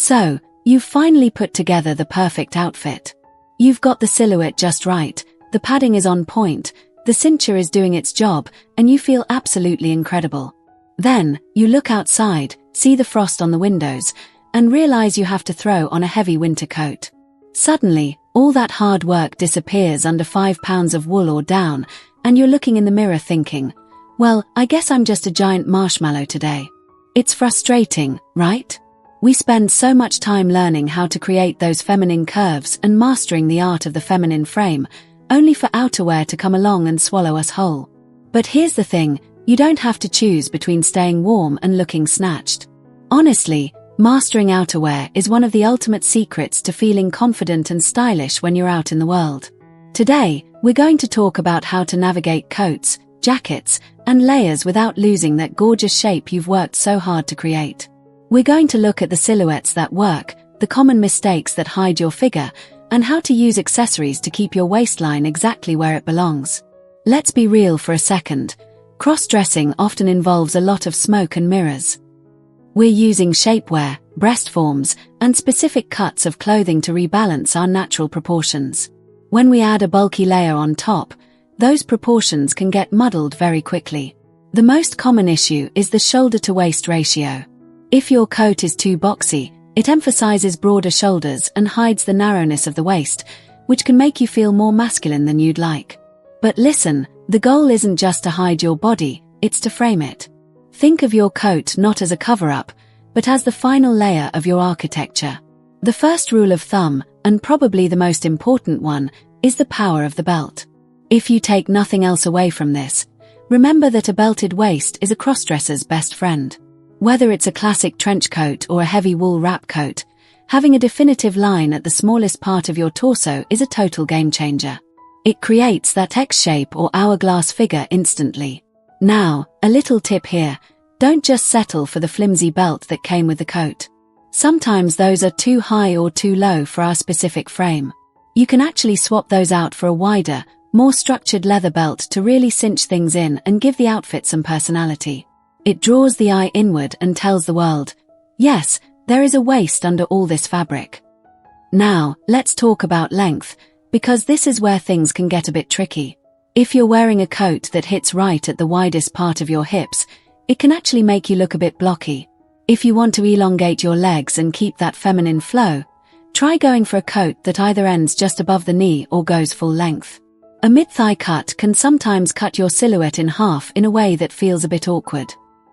So, you've finally put together the perfect outfit. You've got the silhouette just right, the padding is on point, the cincher is doing its job, and you feel absolutely incredible. Then, you look outside, see the frost on the windows, and realize you have to throw on a heavy winter coat. Suddenly, all that hard work disappears under 5 pounds of wool or down, and you're looking in the mirror thinking, well, I guess I'm just a giant marshmallow today. It's frustrating, right? We spend so much time learning how to create those feminine curves and mastering the art of the feminine frame, only for outerwear to come along and swallow us whole. But here's the thing, you don't have to choose between staying warm and looking snatched. Honestly, mastering outerwear is one of the ultimate secrets to feeling confident and stylish when you're out in the world. Today, we're going to talk about how to navigate coats, jackets, and layers without losing that gorgeous shape you've worked so hard to create. We're going to look at the silhouettes that work, the common mistakes that hide your figure, and how to use accessories to keep your waistline exactly where it belongs. Let's be real for a second. Cross-dressing often involves a lot of smoke and mirrors. We're using shapewear, breast forms, and specific cuts of clothing to rebalance our natural proportions. When we add a bulky layer on top, those proportions can get muddled very quickly. The most common issue is the shoulder-to-waist ratio. If your coat is too boxy, it emphasizes broader shoulders and hides the narrowness of the waist, which can make you feel more masculine than you'd like. But listen, the goal isn't just to hide your body, it's to frame it. Think of your coat not as a cover-up, but as the final layer of your architecture. The first rule of thumb, and probably the most important one, is the power of the belt. If you take nothing else away from this, remember that a belted waist is a crossdresser's best friend. Whether it's a classic trench coat or a heavy wool wrap coat, having a definitive line at the smallest part of your torso is a total game changer. It creates that X-shape or hourglass figure instantly. Now, a little tip here, don't just settle for the flimsy belt that came with the coat. Sometimes those are too high or too low for our specific frame. You can actually swap those out for a wider, more structured leather belt to really cinch things in and give the outfit some personality. It draws the eye inward and tells the world, yes, there is a waist under all this fabric. Now, let's talk about length, because this is where things can get a bit tricky. If you're wearing a coat that hits right at the widest part of your hips, it can actually make you look a bit blocky. If you want to elongate your legs and keep that feminine flow, try going for a coat that either ends just above the knee or goes full length. A mid-thigh cut can sometimes cut your silhouette in half in a way that feels a bit awkward.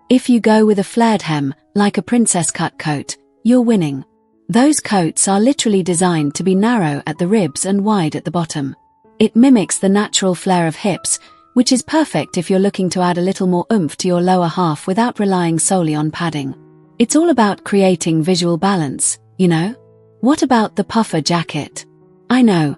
If you go with a flared hem, like a princess cut coat, you're winning. Those coats are literally designed to be narrow at the ribs and wide at the bottom. It mimics the natural flare of hips, which is perfect if you're looking to add a little more oomph to your lower half without relying solely on padding. It's all about creating visual balance, you know? What about the puffer jacket? I know.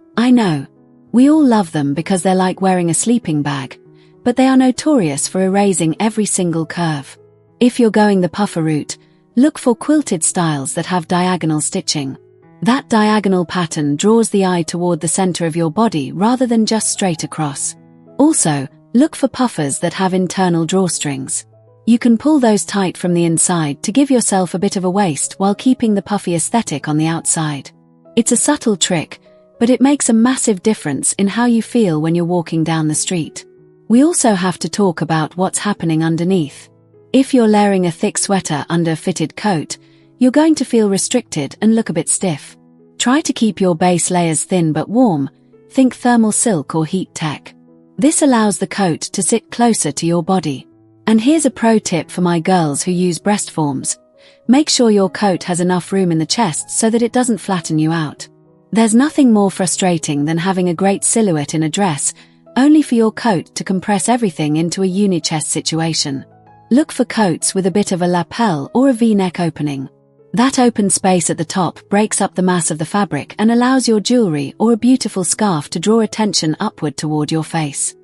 We all love them because they're like wearing a sleeping bag, but they are notorious for erasing every single curve. If you're going the puffer route, look for quilted styles that have diagonal stitching. That diagonal pattern draws the eye toward the center of your body rather than just straight across. Also, look for puffers that have internal drawstrings. You can pull those tight from the inside to give yourself a bit of a waist while keeping the puffy aesthetic on the outside. It's a subtle trick, but it makes a massive difference in how you feel when you're walking down the street. We also have to talk about what's happening underneath. If you're layering a thick sweater under a fitted coat, you're going to feel restricted and look a bit stiff. Try to keep your base layers thin but warm, think thermal silk or heat tech. This allows the coat to sit closer to your body. And here's a pro tip for my girls who use breast forms. Make sure your coat has enough room in the chest so that it doesn't flatten you out. There's nothing more frustrating than having a great silhouette in a dress, only for your coat to compress everything into a uni-chest situation. Look for coats with a bit of a lapel or a V-neck opening. That open space at the top breaks up the mass of the fabric and allows your jewelry or a beautiful scarf to draw attention upward toward your face.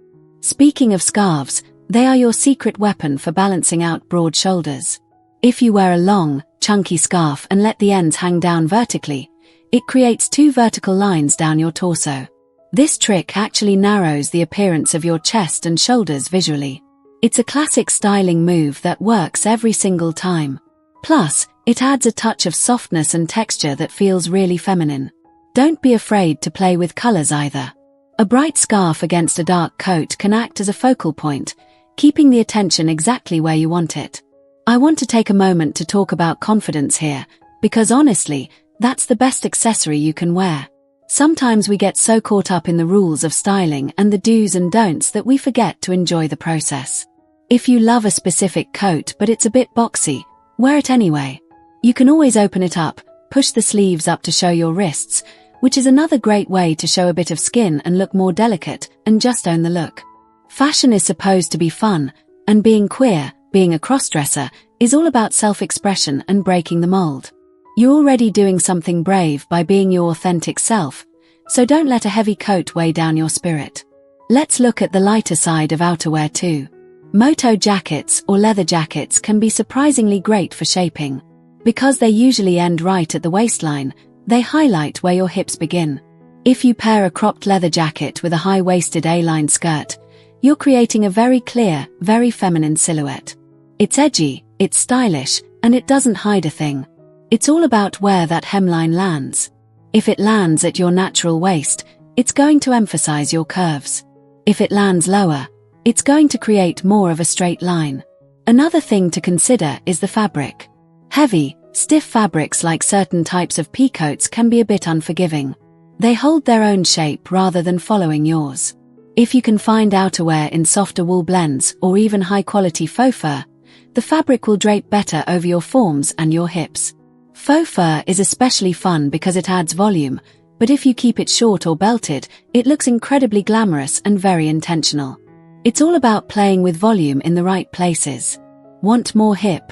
Speaking of scarves, they are your secret weapon for balancing out broad shoulders. If you wear a long, chunky scarf and let the ends hang down vertically, it creates two vertical lines down your torso. This trick actually narrows the appearance of your chest and shoulders visually. It's a classic styling move that works every single time. Plus, It adds a touch of softness and texture that feels really feminine. Don't be afraid to play with colors either. A bright scarf against a dark coat can act as a focal point, keeping the attention exactly where you want it. I want to take a moment to talk about confidence here, because honestly, that's the best accessory you can wear. Sometimes we get so caught up in the rules of styling and the do's and don'ts that we forget to enjoy the process. If you love a specific coat but it's a bit boxy, wear it anyway. You can always open it up, push the sleeves up to show your wrists, which is another great way to show a bit of skin and look more delicate, and just own the look. Fashion is supposed to be fun, and being queer, being a crossdresser, is all about self-expression and breaking the mold. You're already doing something brave by being your authentic self, so don't let a heavy coat weigh down your spirit. Let's look at the lighter side of outerwear too. Moto jackets or leather jackets can be surprisingly great for shaping. Because they usually end right at the waistline, they highlight where your hips begin. If you pair a cropped leather jacket with a high-waisted A-line skirt, you're creating a very clear, very feminine silhouette. It's edgy, it's stylish, and it doesn't hide a thing. It's all about where that hemline lands. If it lands at your natural waist, it's going to emphasize your curves. If it lands lower, it's going to create more of a straight line. Another thing to consider is the fabric. Heavy, stiff fabrics like certain types of peacoats can be a bit unforgiving. They hold their own shape rather than following yours. If you can find outerwear in softer wool blends or even high-quality faux fur, the fabric will drape better over your forms and your hips. Faux fur is especially fun because it adds volume, but if you keep it short or belted, it looks incredibly glamorous and very intentional. It's all about playing with volume in the right places. Want more hip?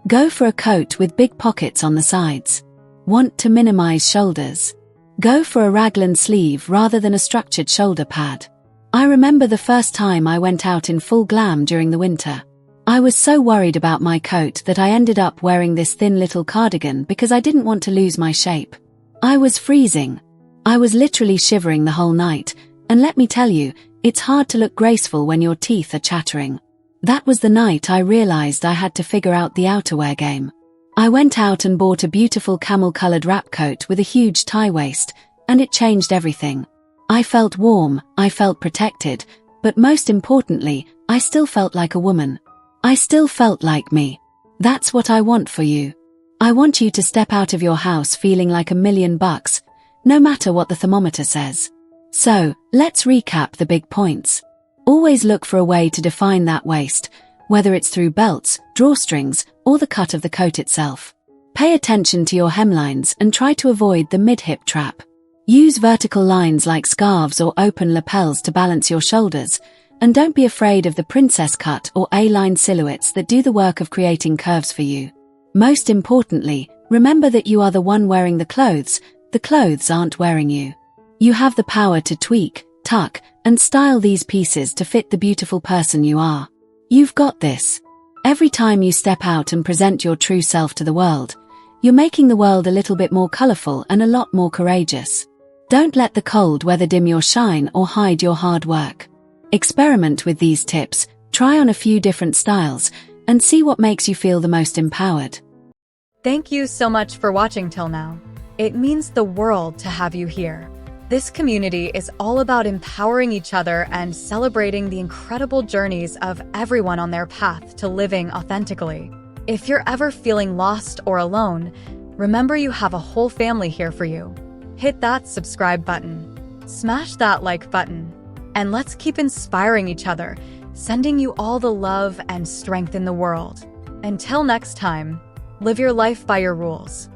Go for a coat with big pockets on the sides. Want to minimize shoulders? Go for a raglan sleeve rather than a structured shoulder pad. I remember the first time I went out in full glam during the winter. I was so worried about my coat that I ended up wearing this thin little cardigan because I didn't want to lose my shape. I was freezing. I was literally shivering the whole night, and let me tell you, it's hard to look graceful when your teeth are chattering. That was the night I realized I had to figure out the outerwear game. I went out and bought a beautiful camel-colored wrap coat with a huge tie waist, and it changed everything. I felt warm, I felt protected, but most importantly, I still felt like a woman. I still felt like me. That's what I want for you. I want you to step out of your house feeling like $1,000,000, no matter what the thermometer says. So, let's recap the big points. Always look for a way to define that waist, whether it's through belts, drawstrings, or the cut of the coat itself. Pay attention to your hemlines and try to avoid the mid-hip trap. Use vertical lines like scarves or open lapels to balance your shoulders, and don't be afraid of the princess cut or A-line silhouettes that do the work of creating curves for you. Most importantly, remember that you are the one wearing the clothes aren't wearing you. You have the power to tweak, tuck, and style these pieces to fit the beautiful person you are. You've got this. Every time you step out and present your true self to the world, you're making the world a little bit more colorful and a lot more courageous. Don't let the cold weather dim your shine or hide your hard work. Experiment with these tips, try on a few different styles, and see what makes you feel the most empowered. Thank you so much for watching till now. It means the world to have you here. This community is all about empowering each other and celebrating the incredible journeys of everyone on their path to living authentically. If you're ever feeling lost or alone, remember you have a whole family here for you. Hit that subscribe button, smash that like button, and let's keep inspiring each other, sending you all the love and strength in the world. Until next time, live your life by your rules.